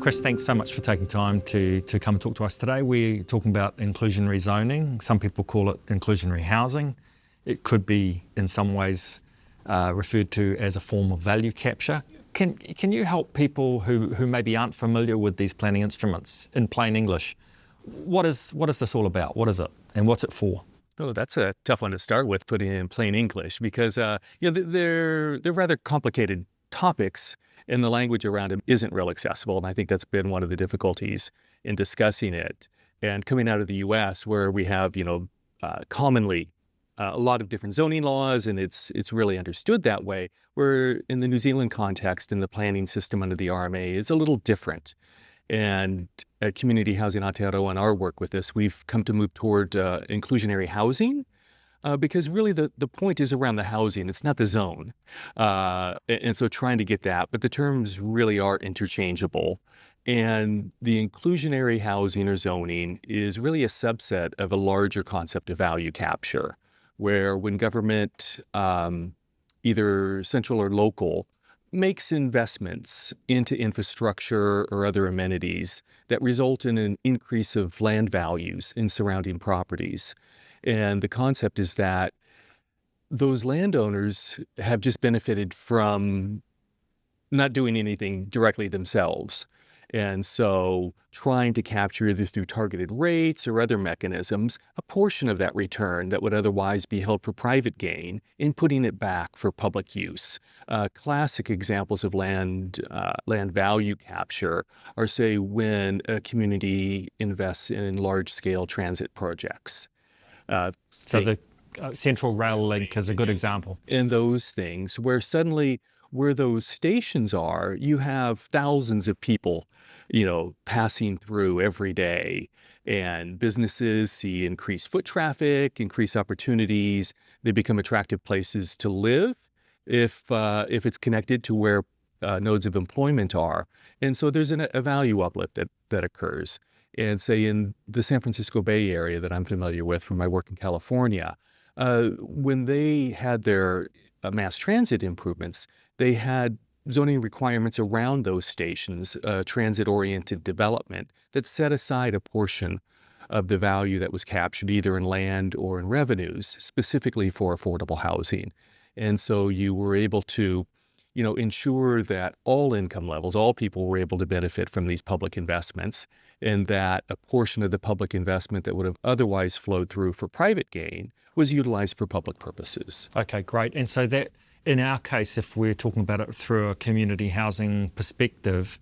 Chris, thanks so much for taking time to come and talk to us today. We're talking about inclusionary zoning. Some people call it inclusionary housing. It could be in some ways referred to as a form of value capture. Can you help people who maybe aren't familiar with these planning instruments in plain English? What is this all about? What is it and what's it for? Oh, that's a tough one to start with, putting it in plain English, because they're rather complicated topics, and the language around it isn't real accessible. And I think that's been one of the difficulties in discussing it. And coming out of the U.S., where we have commonly a lot of different zoning laws, and it's really understood that way. Where in the New Zealand context, in the planning system under the RMA, is a little different. And at Community Housing Aotearoa and our work with this, we've come to move toward inclusionary housing because really the point is around the housing. It's not the zone. And so trying to get that, but the terms really are interchangeable. And the inclusionary housing or zoning is really a subset of a larger concept of value capture, where when government, either central or local, makes investments into infrastructure or other amenities that result in an increase of land values in surrounding properties. And the concept is that those landowners have just benefited from not doing anything directly themselves. And so trying to capture, either through targeted rates or other mechanisms, a portion of that return that would otherwise be held for private gain in putting it back for public use. Classic examples of land value capture are, say, when a community invests in large-scale transit projects. So the Central Rail Link is a good example. In those things, where suddenly where those stations are, you have thousands of people, passing through every day, and businesses see increased foot traffic, increased opportunities. They become attractive places to live if it's connected to where nodes of employment are. And so there's a value uplift that occurs. And say in the San Francisco Bay Area that I'm familiar with from my work in California, when they had their mass transit improvements, they had zoning requirements around those stations, transit-oriented development that set aside a portion of the value that was captured either in land or in revenues, specifically for affordable housing. And so you were able to, ensure that all income levels, all people were able to benefit from these public investments, and that a portion of the public investment that would have otherwise flowed through for private gain was utilized for public purposes. Okay, great. And so that, in our case, if we're talking about it through a community housing perspective,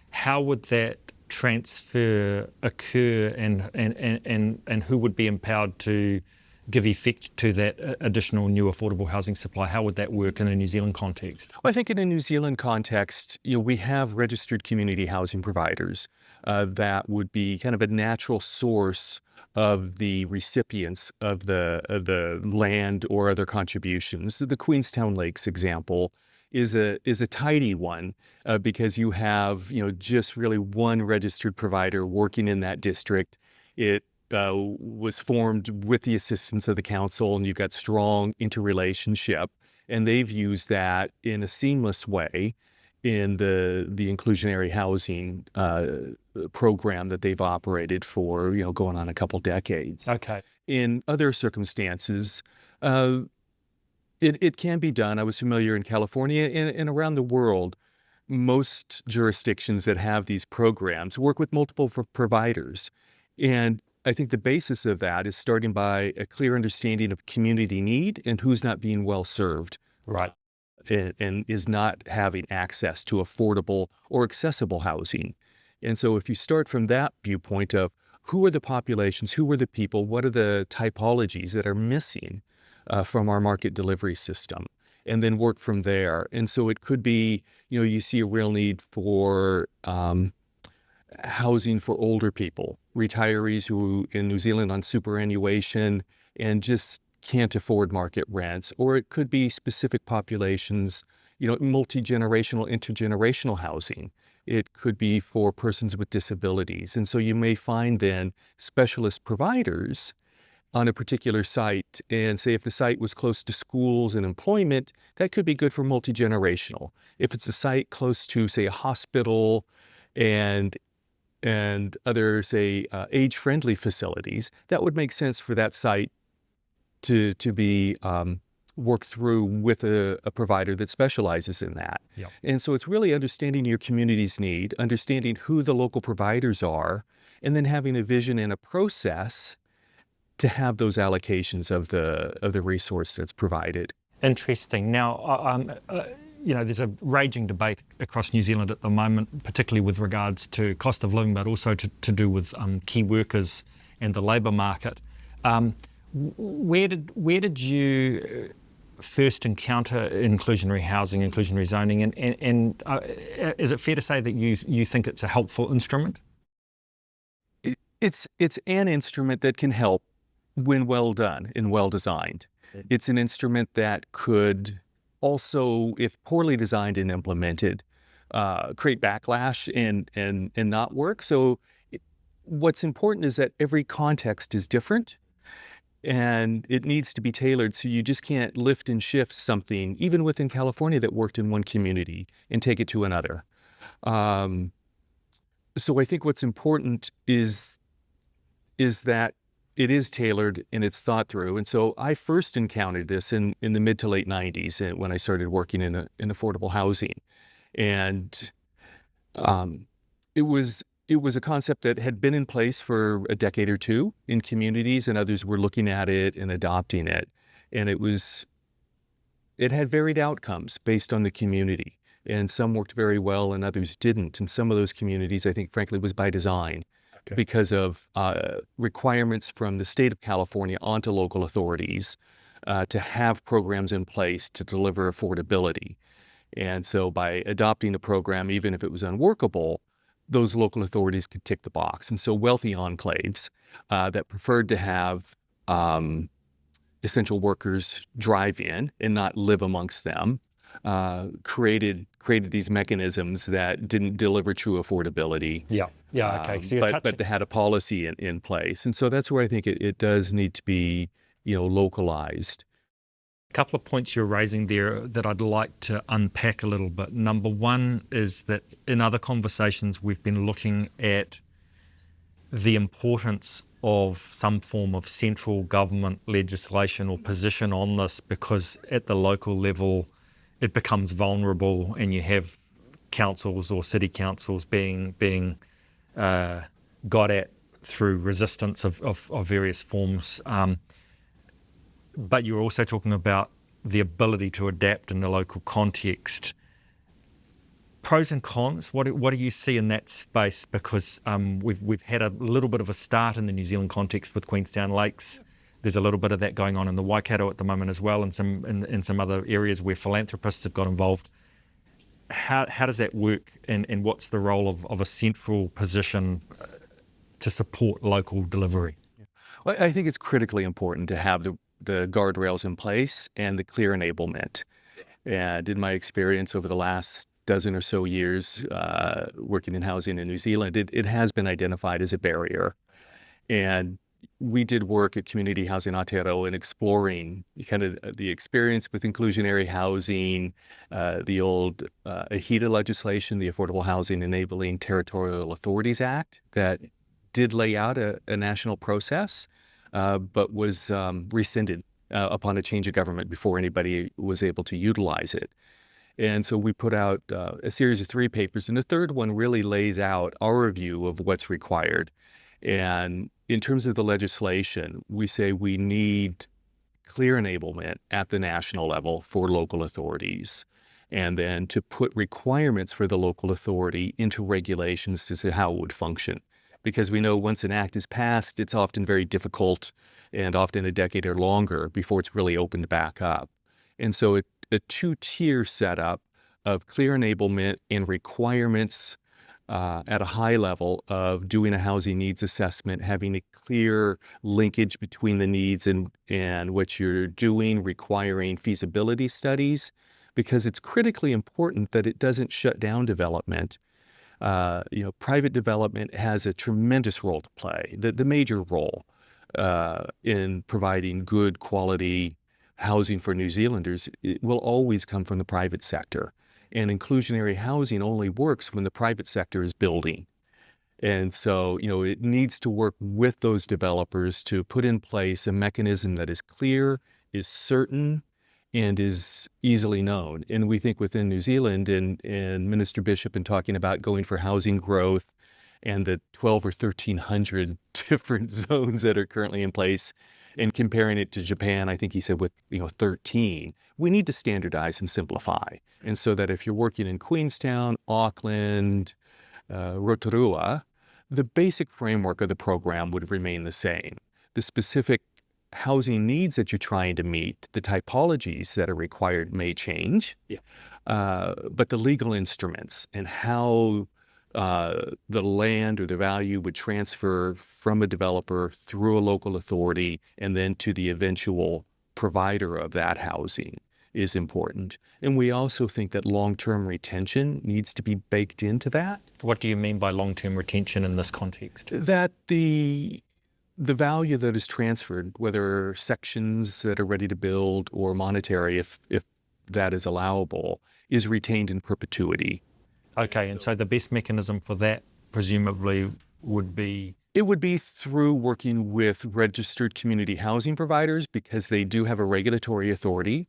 how would that transfer occur, and who would be empowered to give effect to that additional new affordable housing supply? How would that work in a New Zealand context? Well, I think in a New Zealand context, we have registered community housing providers that would be kind of a natural source of the recipients of the land or other contributions. The Queenstown Lakes example is a tidy one because you have just really one registered provider working in that district. It was formed with the assistance of the council, and you've got strong interrelationship, and they've used that in a seamless way in the inclusionary housing program that they've operated for going on a couple decades. Okay. In other circumstances, it can be done. I was familiar in California and around the world. Most jurisdictions that have these programs work with multiple providers, and I think the basis of that is starting by a clear understanding of community need and who's not being well served. Right. And is not having access to affordable or accessible housing. And so if you start from that viewpoint of who are the populations, who are the people, what are the typologies that are missing from our market delivery system, and then work from there. And so it could be, you see a real need for housing for older people, retirees who in New Zealand on superannuation and just can't afford market rents. Or it could be specific populations, multi-generational, intergenerational housing. It could be for persons with disabilities. And so you may find then specialist providers on a particular site, and say if the site was close to schools and employment, that could be good for multi-generational. If it's a site close to, say, a hospital and other, say, age-friendly facilities, that would make sense for that site to be worked through with a provider that specializes in that. Yep. And so it's really understanding your community's need, understanding who the local providers are, and then having a vision and a process to have those allocations of the resource that's provided. Interesting. Now, there's a raging debate across New Zealand at the moment, particularly with regards to cost of living, but also to do with key workers and the labour market. Where did you first encounter inclusionary housing, inclusionary zoning, and is it fair to say that you think it's a helpful instrument? It's an instrument that can help when well done and well designed. It's an instrument that could also, if poorly designed and implemented, create backlash and not work. So what's important is that every context is different and it needs to be tailored. So you just can't lift and shift something, even within California, that worked in one community and take it to another. So I think what's important is that it is tailored and it's thought through. And so I first encountered this in the mid to late 90s when I started working in affordable housing. And it was a concept that had been in place for a decade or two in communities, and others were looking at it and adopting it. And it had varied outcomes based on the community. And some worked very well and others didn't. And some of those communities, I think, frankly, was by design. Okay. Because of requirements from the state of California onto local authorities to have programs in place to deliver affordability. And so by adopting the program, even if it was unworkable, those local authorities could tick the box. And so wealthy enclaves that preferred to have essential workers drive in and not live amongst them created these mechanisms that didn't deliver true affordability. Yeah. Okay. So but they had a policy in place, and so that's where I think it does need to be, localized. A couple of points you're raising there that I'd like to unpack a little bit. Number one is that in other conversations we've been looking at the importance of some form of central government legislation or position on this, because at the local level it becomes vulnerable and you have councils or city councils being got at through resistance of various forms. But you're also talking about the ability to adapt in the local context. Pros and cons, what do you see in that space? Because we've had a little bit of a start in the New Zealand context with Queenstown Lakes. There's a little bit of that going on in the Waikato at the moment as well, and in some other areas where philanthropists have got involved. How does that work, and what's the role of a central position to support local delivery? Well, I think it's critically important to have the guardrails in place and the clear enablement. And in my experience over the last dozen or so years working in housing in New Zealand, it has been identified as a barrier. And we did work at Community Housing Aotearoa in exploring kind of the experience with inclusionary housing, the old AHITA legislation, the Affordable Housing Enabling Territorial Authorities Act, that did lay out a national process, but was rescinded upon a change of government before anybody was able to utilize it. And so we put out a series of 3 papers, and the third one really lays out our view of what's required. And in terms of the legislation, we say we need clear enablement at the national level for local authorities, and then to put requirements for the local authority into regulations to see how it would function. Because we know once an act is passed, it's often very difficult and often a decade or longer before it's really opened back up. And so a 2-tier setup of clear enablement and requirements at a high level of doing a housing needs assessment, having a clear linkage between the needs and what you're doing, requiring feasibility studies, because it's critically important that it doesn't shut down development. Private development has a tremendous role to play, the major role in providing good quality housing for New Zealanders. It will always come from the private sector. And inclusionary housing only works when the private sector is building. And so, it needs to work with those developers to put in place a mechanism that is clear, is certain, and is easily known. And we think within New Zealand, and Minister Bishop in talking about going for housing growth and the 12 or 1,300 different zones that are currently in place, and comparing it to Japan, I think he said with 13, we need to standardize and simplify. And so that if you're working in Queenstown, Auckland, Rotorua, the basic framework of the program would remain the same. The specific housing needs that you're trying to meet, the typologies that are required may change, but the legal instruments and how the land or the value would transfer from a developer through a local authority and then to the eventual provider of that housing is important. And we also think that long-term retention needs to be baked into that. What do you mean by long-term retention in this context? That the value that is transferred, whether sections that are ready to build or monetary, if that is allowable, is retained in perpetuity. Okay, and so the best mechanism for that presumably would be? It would be through working with registered community housing providers, because they do have a regulatory authority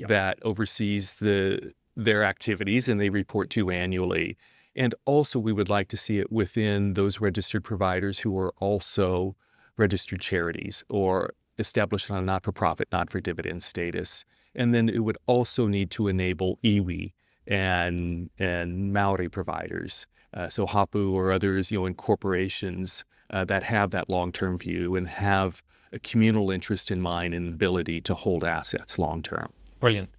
that oversees their activities and they report to annually. And also we would like to see it within those registered providers who are also registered charities or established on a not-for-profit, not-for-dividend status. And then it would also need to enable iwi and Maori providers, so hapu or others, in corporations that have that long-term view and have a communal interest in mind and ability to hold assets long-term. Brilliant.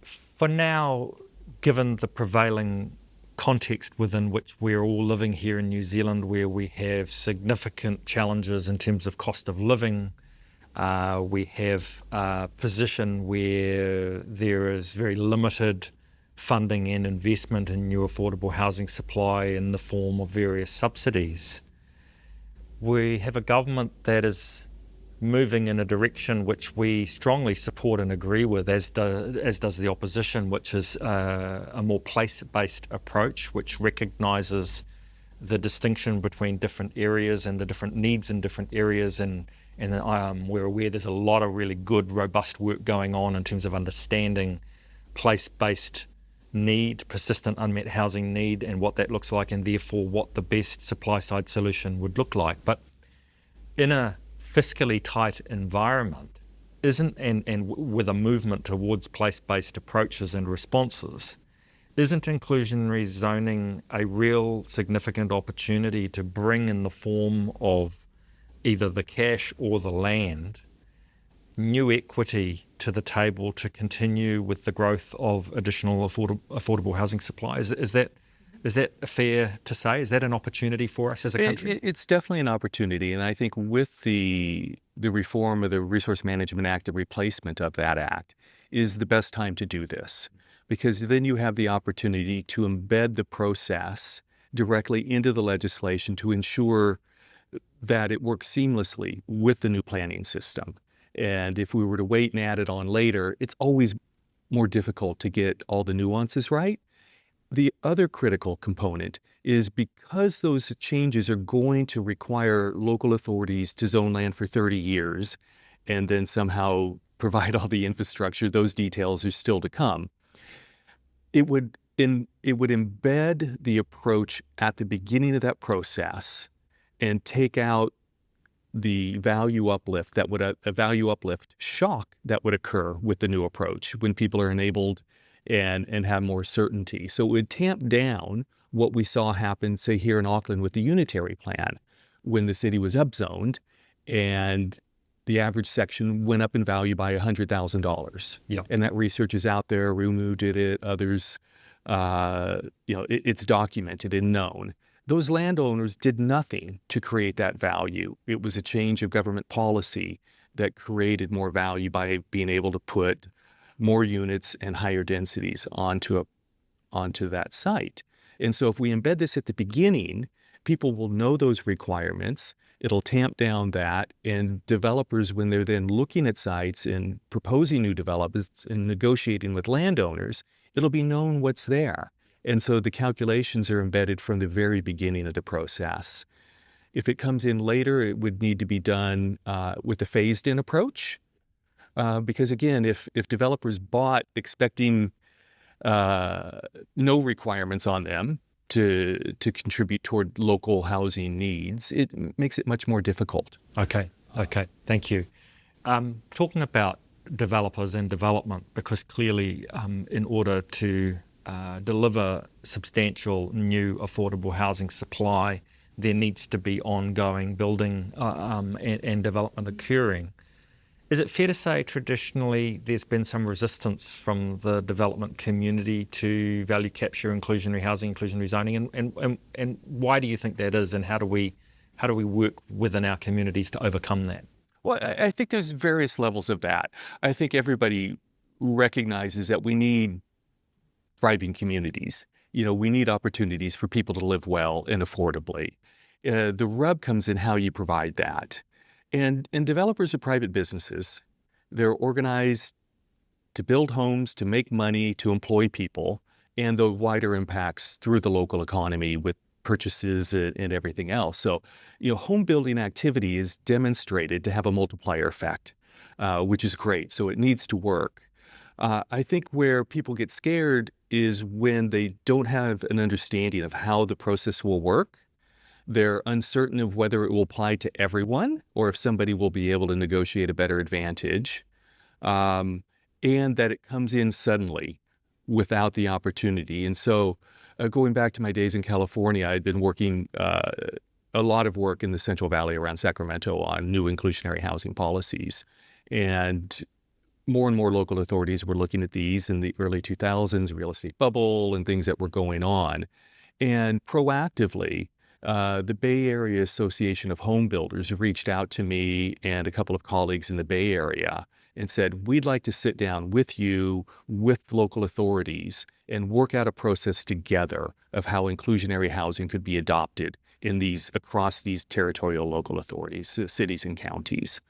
For now, given the prevailing context within which we're all living here in New Zealand, where we have significant challenges in terms of cost of living, we have a position where there is very limited funding and investment in new affordable housing supply in the form of various subsidies. We have a government that is moving in a direction which we strongly support and agree with, as does the opposition, which is a more place-based approach, which recognises the distinction between different areas and the different needs in different areas. And we're aware there's a lot of really good, robust work going on in terms of understanding place-based need, persistent unmet housing need, and what that looks like, and therefore what the best supply-side solution would look like. But in a fiscally tight environment, and with a movement towards place-based approaches and responses, isn't inclusionary zoning a real significant opportunity to bring in the form of either the cash or the land new equity to the table to continue with the growth of additional affordable housing supply? Is that fair to say? Is that an opportunity for us as a country? It's definitely an opportunity. And I think with the reform of the Resource Management Act, the replacement of that act, is the best time to do this. Because then you have the opportunity to embed the process directly into the legislation to ensure that it works seamlessly with the new planning system. And if we were to wait and add it on later, it's always more difficult to get all the nuances right. The other critical component is because those changes are going to require local authorities to zone land for 30 years and then somehow provide all the infrastructure, those details are still to come. It would embed the approach at the beginning of that process and take out the value uplift a value uplift shock that would occur with the new approach when people are enabled and have more certainty. So it would tamp down what we saw happen, say, here in Auckland with the unitary plan, when the city was upzoned and the average section went up in value by $100,000. Yeah. And that research is out there. Rumu did it, others, it's documented and known. Those landowners did nothing to create that value. It was a change of government policy that created more value by being able to put more units and higher densities onto that site. And so if we embed this at the beginning, people will know those requirements. It'll tamp down that, and developers, when they're then looking at sites and proposing new developments and negotiating with landowners, it'll be known what's there. And so the calculations are embedded from the very beginning of the process. If it comes in later, it would need to be done with a phased-in approach. Because again, if developers bought expecting no requirements on them to contribute toward local housing needs, it makes it much more difficult. Okay, thank you. Talking about developers and development, because clearly in order to deliver substantial new affordable housing supply, there needs to be ongoing building and development occurring. Is it fair to say traditionally there's been some resistance from the development community to value capture, inclusionary housing, inclusionary zoning, and why do you think that is, and how do we work within our communities to overcome that? Well, I think there's various levels of that. I think everybody recognizes that we need thriving communities. We need opportunities for people to live well and affordably. The rub comes in how you provide that. And developers are private businesses. They're organized to build homes, to make money, to employ people, and the wider impacts through the local economy with purchases and everything else. So, home building activity is demonstrated to have a multiplier effect, which is great. So it needs to work. I think where people get scared is when they don't have an understanding of how the process will work. They're uncertain of whether it will apply to everyone or if somebody will be able to negotiate a better advantage, and that it comes in suddenly without the opportunity. And so going back to my days in California, I'd been working a lot of work in the Central Valley around Sacramento on new inclusionary housing policies. And more local authorities were looking at these in the early 2000s, real estate bubble and things that were going on. And proactively, the Bay Area Association of Home Builders reached out to me and a couple of colleagues in the Bay Area and said, we'd like to sit down with you, with local authorities, and work out a process together of how inclusionary housing could be adopted across these territorial local authorities, cities and counties.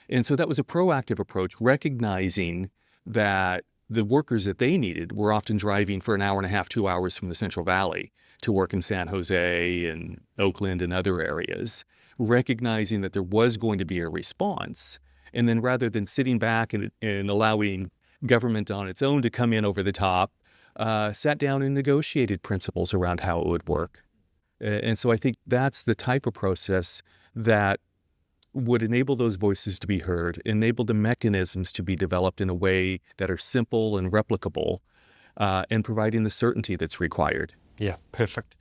And so that was a proactive approach, recognizing that the workers that they needed were often driving for an hour and a half, 2 hours from the Central Valley to work in San Jose and Oakland and other areas, recognizing that there was going to be a response. And then rather than sitting back and allowing government on its own to come in over the top, sat down and negotiated principles around how it would work. And so I think that's the type of process that would enable those voices to be heard, enable the mechanisms to be developed in a way that are simple and replicable, and providing the certainty that's required. Yeah, perfect.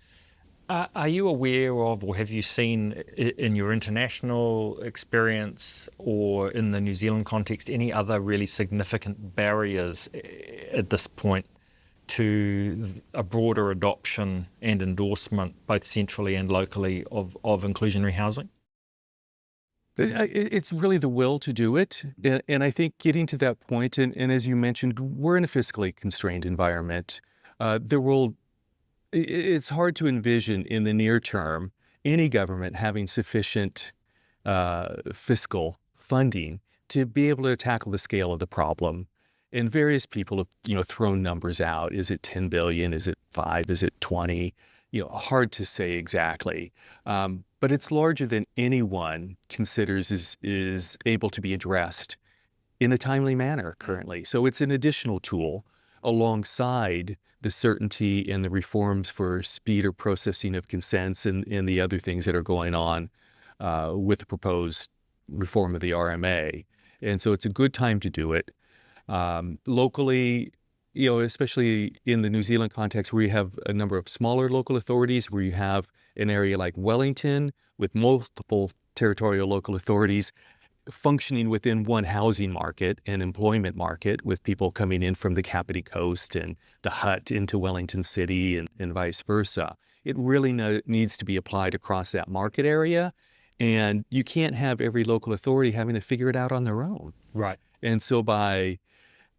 Are you aware of, or have you seen in your international experience or in the New Zealand context, any other really significant barriers at this point to a broader adoption and endorsement, both centrally and locally, of inclusionary housing? It's really the will to do it. And I think getting to that point, and as you mentioned, we're in a fiscally constrained environment. It's hard to envision in the near term any government having sufficient fiscal funding to be able to tackle the scale of the problem. And various people have, thrown numbers out. Is it 10 billion? Is it 5? Is it 20? Hard to say exactly. But it's larger than anyone considers is able to be addressed in a timely manner currently. So it's an additional tool alongside the certainty and the reforms for speed or processing of consents and the other things that are going on with the proposed reform of the RMA. And so it's a good time to do it. Locally, especially in the New Zealand context where you have a number of smaller local authorities, where you have an area like Wellington with multiple territorial local authorities functioning within one housing market and employment market, with people coming in from the Kapiti Coast and the Hut into Wellington City and vice versa. It really needs to be applied across that market area. And you can't have every local authority having to figure it out on their own. Right. And so by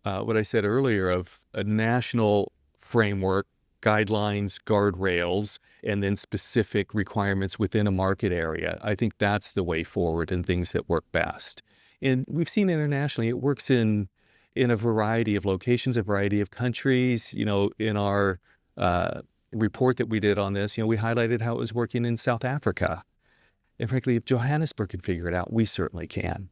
what I said earlier of a national framework, guidelines, guardrails, and then specific requirements within a market area. I think that's the way forward and things that work best. And we've seen internationally, it works in a variety of locations, a variety of countries. In our report that we did on this, we highlighted how it was working in South Africa. And frankly, if Johannesburg can figure it out, we certainly can.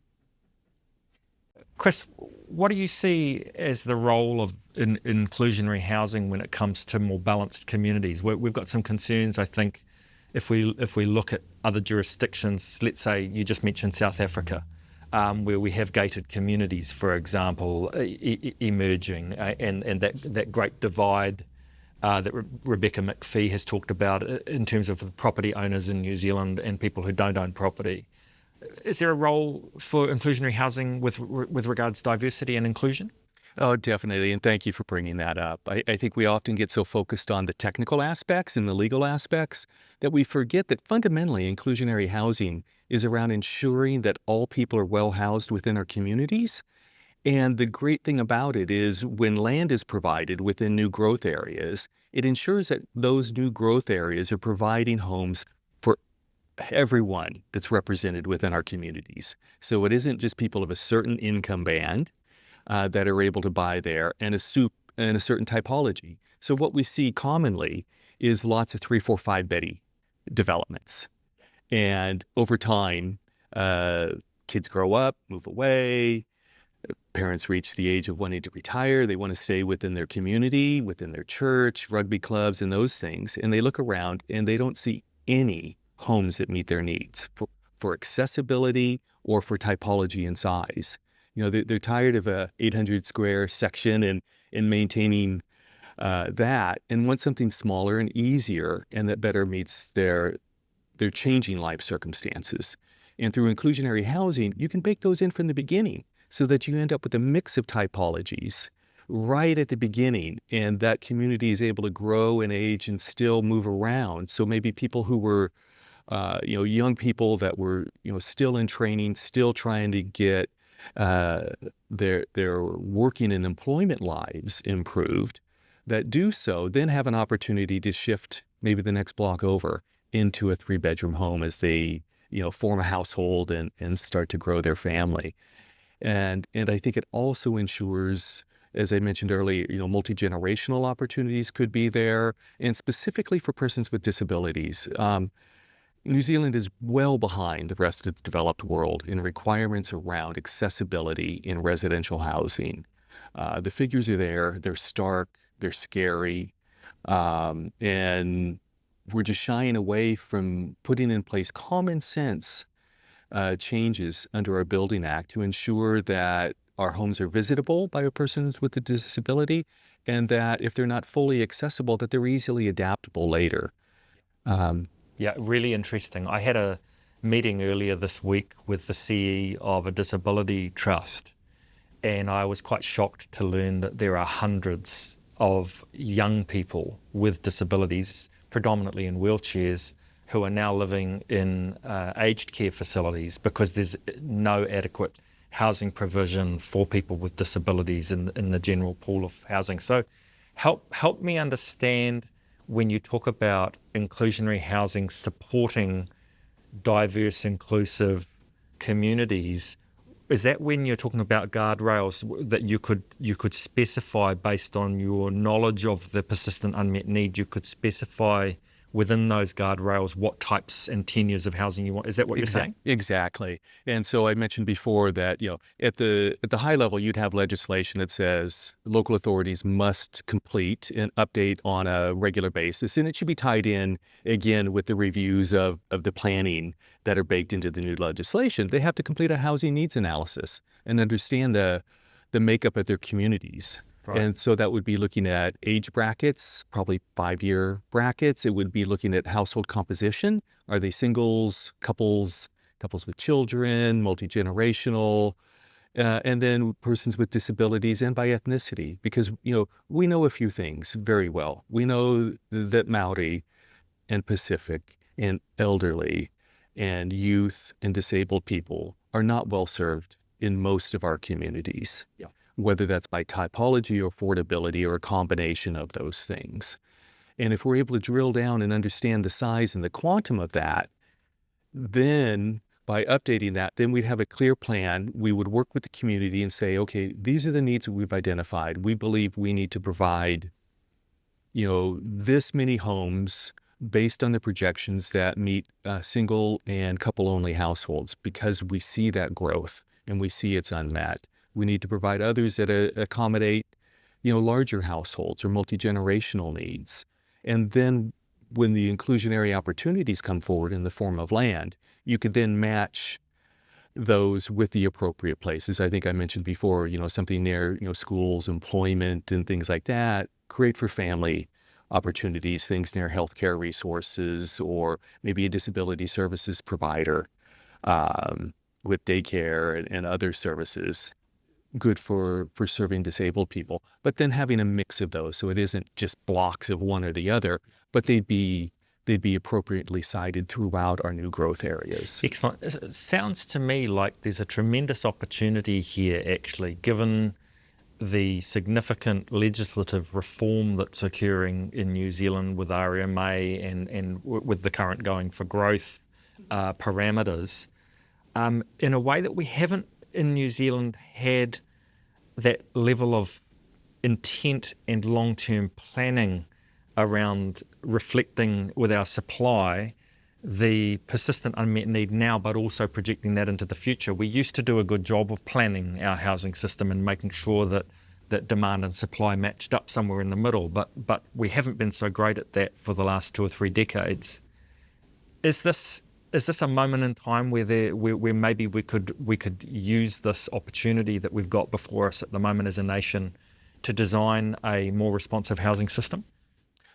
Chris, what do you see as the role of inclusionary housing when it comes to more balanced communities? We've got some concerns, I think, if we look at other jurisdictions. Let's say you just mentioned South Africa, where we have gated communities, for example, emerging, and that great divide that Rebecca McPhee has talked about in terms of the property owners in New Zealand and people who don't own property. Is there a role for inclusionary housing with regards to diversity and inclusion? Oh, definitely. And thank you for bringing that up. I think we often get so focused on the technical aspects and the legal aspects that we forget that fundamentally inclusionary housing is around ensuring that all people are well housed within our communities. And the great thing about it is when land is provided within new growth areas, it ensures that those new growth areas are providing homes for everyone that's represented within our communities. So it isn't just people of a certain income band that are able to buy there and a certain typology. So what we see commonly is lots of 3, 4, 5 beddy developments. And over time, kids grow up, move away, parents reach the age of wanting to retire. They want to stay within their community, within their church, rugby clubs, and those things. And they look around and they don't see any homes that meet their needs for accessibility or for typology and size. They're tired of a 800 square section and maintaining that, and want something smaller and easier and that better meets their changing life circumstances. And through inclusionary housing, you can bake those in from the beginning so that you end up with a mix of typologies right at the beginning, and that community is able to grow and age and still move around. So maybe people who were young people that were still in training, still trying to get their working and employment lives improved, that do so then have an opportunity to shift maybe the next block over into a 3-bedroom home as they form a household and start to grow their family. And I think it also ensures, as I mentioned earlier, multi-generational opportunities could be there, and specifically for persons with disabilities. New Zealand is well behind the rest of the developed world in requirements around accessibility in residential housing. The figures are there, they're stark, they're scary, and we're just shying away from putting in place common sense changes under our Building Act to ensure that our homes are visitable by persons with a disability, and that if they're not fully accessible, that they're easily adaptable later. Yeah, really interesting. I had a meeting earlier this week with the CE of a disability trust, and I was quite shocked to learn that there are hundreds of young people with disabilities, predominantly in wheelchairs, who are now living in aged care facilities because there's no adequate housing provision for people with disabilities in the general pool of housing. So help me understand, when you talk about inclusionary housing supporting diverse, inclusive communities, is that when you're talking about guardrails that you could specify based on your knowledge of the persistent unmet need, you could specify within those guardrails what types and tenures of housing you want? Is that what you're saying? Exactly. And so I mentioned before that, at the high level, you'd have legislation that says local authorities must complete and update on a regular basis. And it should be tied in, again, with the reviews of the planning that are baked into the new legislation. They have to complete a housing needs analysis and understand the makeup of their communities. Right. And so that would be looking at age brackets, probably 5-year brackets. It would be looking at household composition. Are they singles, couples with children, multi-generational, and then persons with disabilities, and by ethnicity? Because, we know a few things very well. We know that Maori and Pacific and elderly and youth and disabled people are not well served in most of our communities. Yeah. Whether that's by typology or affordability or a combination of those things. And if we're able to drill down and understand the size and the quantum of that, then by updating that, then we'd have a clear plan. We would work with the community and say, okay, these are the needs that we've identified. We believe we need to provide, this many homes based on the projections that meet single and couple-only households, because we see that growth and we see it's unmet. We need to provide others that accommodate, larger households or multi-generational needs. And then when the inclusionary opportunities come forward in the form of land, you could then match those with the appropriate places. I think I mentioned before, something near, schools, employment, and things like that, great for family opportunities, things near healthcare resources, or maybe a disability services provider with daycare and other services, good for serving disabled people. But then having a mix of those, so it isn't just blocks of one or the other, but they'd be appropriately sited throughout our new growth areas. Excellent. It sounds to me like there's a tremendous opportunity here, actually, given the significant legislative reform that's occurring in New Zealand with RMA and with the current going for growth parameters, in a way that we haven't in New Zealand had that level of intent and long-term planning around reflecting with our supply the persistent unmet need now, but also projecting that into the future. We used to do a good job of planning our housing system and making sure that demand and supply matched up somewhere in the middle, but we haven't been so great at that for the last 2 or 3 decades. Is this a moment in time where maybe we could use this opportunity that we've got before us at the moment as a nation to design a more responsive housing system?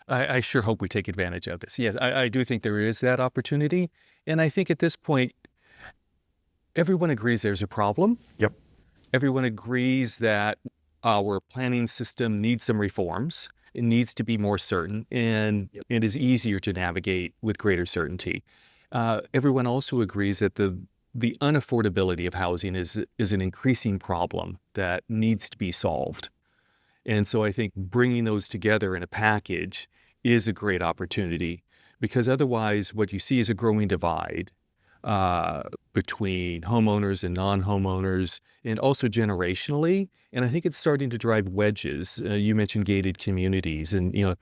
I sure hope we take advantage of this. Yes, I do think there is that opportunity. And I think at this point, everyone agrees there's a problem. Yep. Everyone agrees that our planning system needs some reforms. It needs to be more certain, and it is easier to navigate with greater certainty. Everyone also agrees that the unaffordability of housing is an increasing problem that needs to be solved. And so I think bringing those together in a package is a great opportunity, because otherwise what you see is a growing divide between homeowners and non-homeowners, and also generationally. And I think it's starting to drive wedges. You mentioned gated communities, and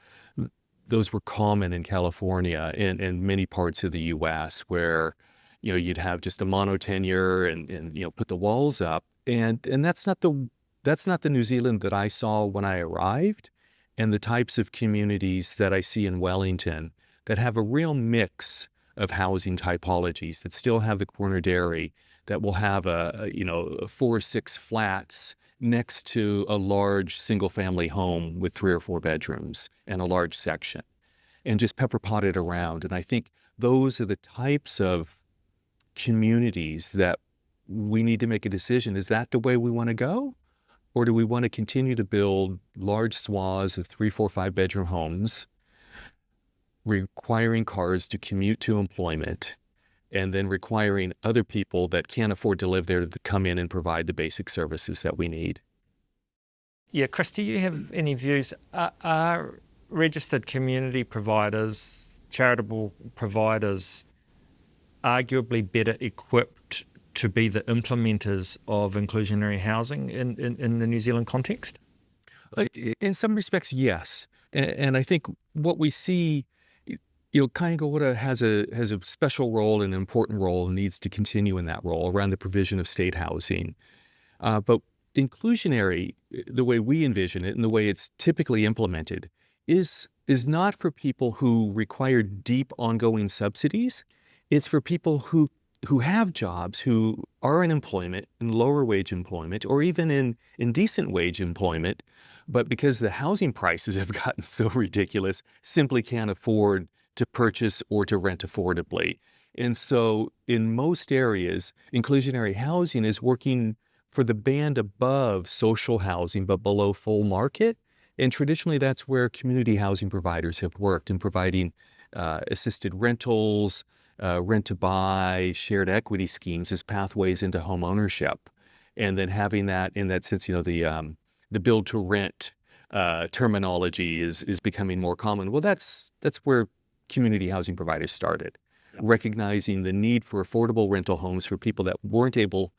those were common in California and many parts of the U.S. where you'd have just a mono-tenure and put the walls up, and that's not the New Zealand that I saw when I arrived, and the types of communities that I see in Wellington that have a real mix of housing typologies, that still have the corner dairy, that will have a 4 or 6 flats next to a large single family home with 3 or 4 bedrooms and a large section, and just pepper potted around. And I think those are the types of communities that we need to make a decision. Is that the way we want to go? Or do we want to continue to build large swaths of 3, 4, 5 bedroom homes, requiring cars to commute to employment, and then requiring other people that can't afford to live there to come in and provide the basic services that we need? Yeah, Chris, do you have any views? Are registered community providers, charitable providers, arguably better equipped to be the implementers of inclusionary housing in the New Zealand context? In some respects, yes. And I think what we see, Kaingaora has a special role, an important role, and needs to continue in that role around the provision of state housing. But inclusionary, the way we envision it and the way it's typically implemented, is not for people who require deep ongoing subsidies. It's for people who have jobs, who are in employment, in lower wage employment, or even in decent wage employment, but because the housing prices have gotten so ridiculous, simply can't afford to purchase or to rent affordably. And so in most areas, inclusionary housing is working for the band above social housing, but below full market. And traditionally, that's where community housing providers have worked in providing assisted rentals, rent-to-buy, shared equity schemes as pathways into home ownership. And then having that, in that sense, the build-to-rent terminology is becoming more common. Well, that's where community housing providers started, recognizing the need for affordable rental homes for people that weren't able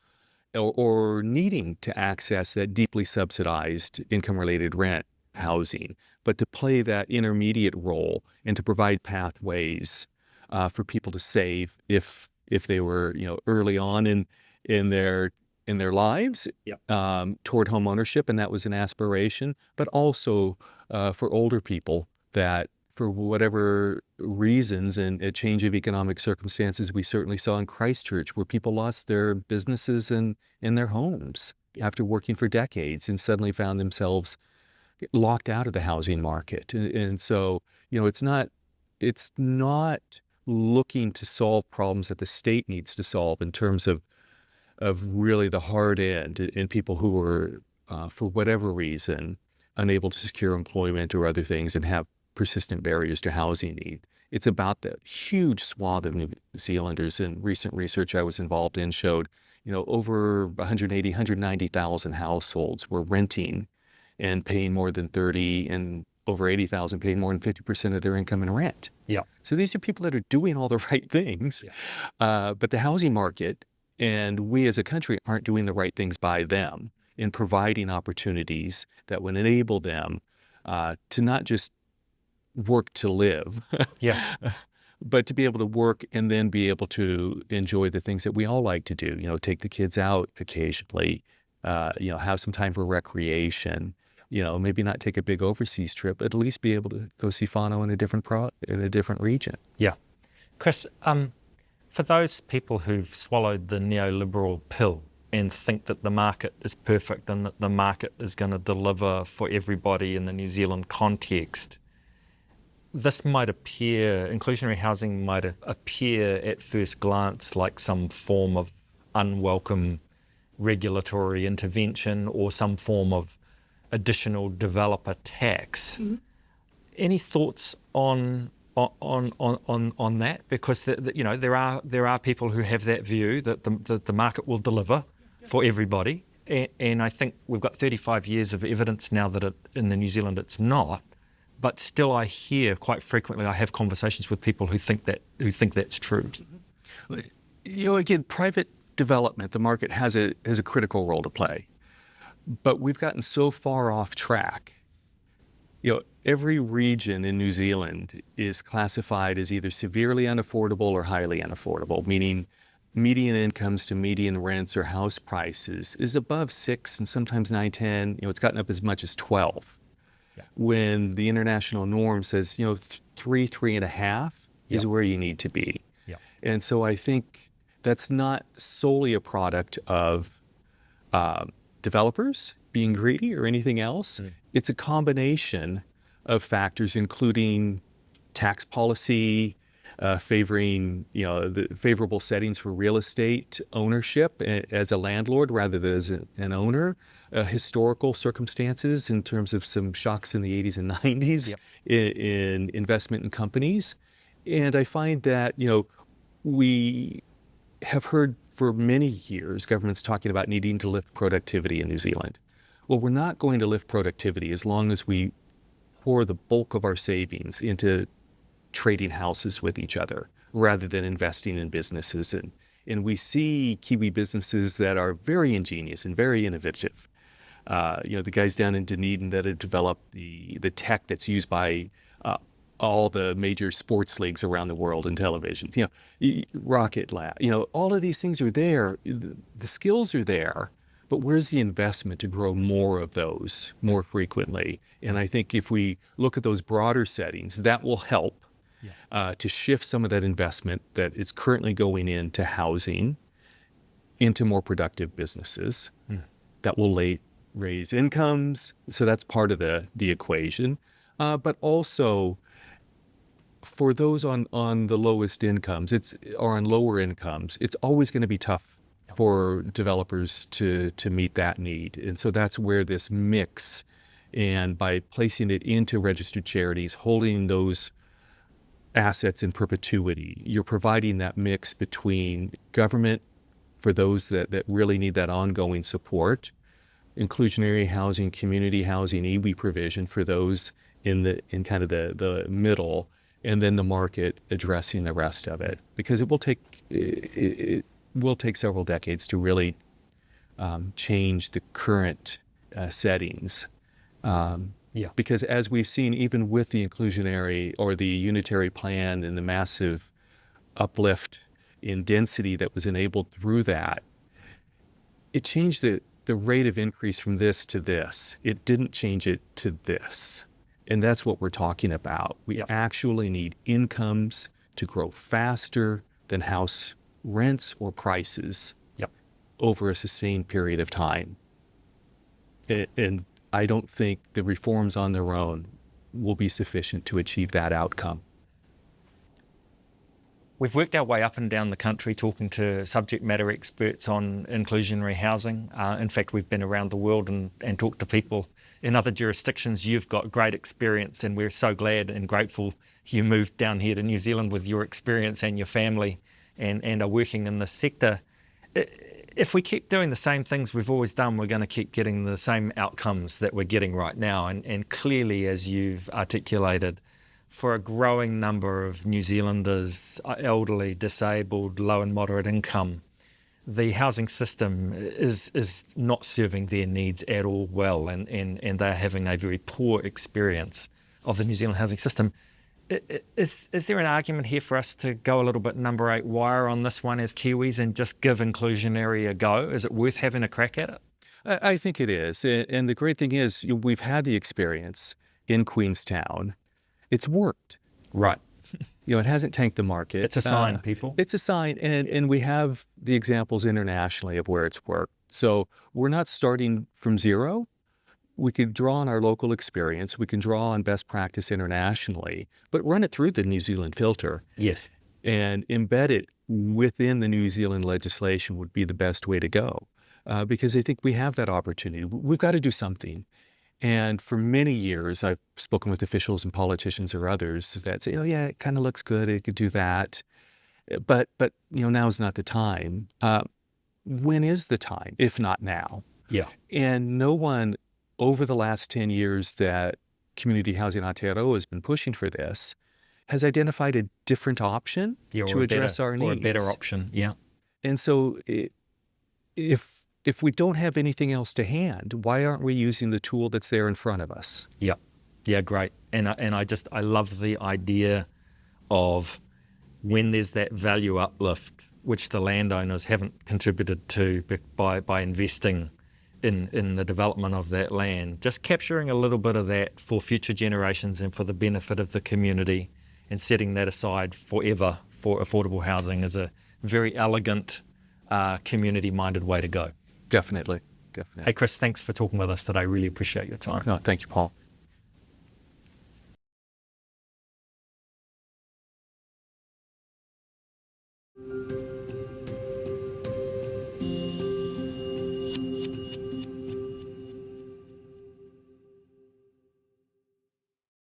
or needing to access that deeply subsidized income-related rent housing, but to play that intermediate role and to provide pathways for people to save if they were early on in their lives toward home ownership, and that was an aspiration, but also for older people that for whatever reasons and a change of economic circumstances we certainly saw in Christchurch, where people lost their businesses and their homes after working for decades and suddenly found themselves locked out of the housing market. And so, it's not looking to solve problems that the state needs to solve in terms of really the hard end in people who were, for whatever reason, unable to secure employment or other things and have persistent barriers to housing need. It's about the huge swath of New Zealanders, and recent research I was involved in showed, over 190,000 households were renting and paying more than 30, and over 80,000 paying more than 50% of their income in rent. Yeah. So these are people that are doing all the right things, but the housing market and we as a country aren't doing the right things by them in providing opportunities that would enable them to not just work to live, but to be able to work and then be able to enjoy the things that we all like to do, take the kids out occasionally, have some time for recreation, maybe not take a big overseas trip, but at least be able to go see whānau in a different region. Yeah. Chris, for those people who've swallowed the neoliberal pill and think that the market is perfect and that the market is going to deliver for everybody in the New Zealand context, this might appear, inclusionary housing might appear at first glance like some form of unwelcome regulatory intervention or some form of additional developer tax. Mm-hmm. Any thoughts on that? Because there are people who have that view that the market will deliver for everybody, and I think we've got 35 years of evidence now that in New Zealand it's not. But still, I hear quite frequently, I have conversations with people who think that's true. Again, private development, the market has a critical role to play, but we've gotten so far off track. Every region in New Zealand is classified as either severely unaffordable or highly unaffordable, meaning median incomes to median rents or house prices is above 6 and sometimes 9, 10. It's gotten up as much as 12. When the international norm says, 3.5 is where you need to be. Yeah. And so I think that's not solely a product of developers being greedy or anything else. Mm. It's a combination of factors, including tax policy, favoring, the favorable settings for real estate ownership as a landlord rather than as an owner, historical circumstances in terms of some shocks in the 80s and 90s in investment in companies. And I find that, we have heard for many years governments talking about needing to lift productivity in New Zealand. Well, we're not going to lift productivity as long as we pour the bulk of our savings into trading houses with each other rather than investing in businesses. And we see Kiwi businesses that are very ingenious and very innovative. The guys down in Dunedin that have developed the tech that's used by all the major sports leagues around the world in television, Rocket Lab, all of these things are there. The skills are there, but where's the investment to grow more of those more frequently? And I think if we look at those broader settings, that will help to shift some of that investment that is currently going into housing into more productive businesses that will raise incomes. So that's part of the equation. But also for those on the lowest incomes, or on lower incomes, it's always going to be tough for developers to meet that need. And so that's where this mix, and by placing it into registered charities, holding those assets in perpetuity, you're providing that mix between government for those that really need that ongoing support, inclusionary housing, community housing, EB provision for those in kind of the middle, and then the market addressing the rest of it, because it will take several decades to really change the current settings. Because as we've seen, even with the inclusionary or the unitary plan and the massive uplift in density that was enabled through that, it changed the rate of increase from this to this. It didn't change it to this. And that's what we're talking about. We actually need incomes to grow faster than house rents or prices over a sustained period of time. And I don't think the reforms on their own will be sufficient to achieve that outcome. We've worked our way up and down the country talking to subject matter experts on inclusionary housing. In fact, we've been around the world and talked to people in other jurisdictions. You've got great experience, and we're so glad and grateful you moved down here to New Zealand with your experience and your family and are working in this sector. If we keep doing the same things we've always done, we're going to keep getting the same outcomes that we're getting right now. And clearly, as you've articulated, for a growing number of New Zealanders, elderly, disabled, low and moderate income, the housing system is not serving their needs at all well, and they're having a very poor experience of the New Zealand housing system. Is there an argument here for us to go a little bit number 8 wire on this one as Kiwis and just give inclusionary a go? Is it worth having a crack at it? I think it is. And the great thing is, we've had the experience in Queenstown. It's worked. Right. It hasn't tanked the market. It's a sign, people. It's a sign. And we have the examples internationally of where it's worked. So we're not starting from zero. We could draw on our local experience. We can draw on best practice internationally, but run it through the New Zealand filter. Yes. And embed it within the New Zealand legislation would be the best way to go, because I think we have that opportunity. We've got to do something. And for many years, I've spoken with officials and politicians or others that say, oh, yeah, it kind of looks good. It could do that. But now is not the time. When is the time, if not now? Yeah. And no one over the last 10 years that Community Housing Aotearoa has been pushing for this has identified a different option to address our needs. Or a better option, yeah. And so if we don't have anything else to hand, why aren't we using the tool that's there in front of us? Yeah. Yeah, great. And I love the idea of when there's that value uplift, which the landowners haven't contributed to by investing in the development of that land, just capturing a little bit of that for future generations and for the benefit of the community, and setting that aside forever for affordable housing is a very elegant, community-minded way to go. Definitely. Hey, Chris, thanks for talking with us today. Really appreciate your time. No, thank you, Paul.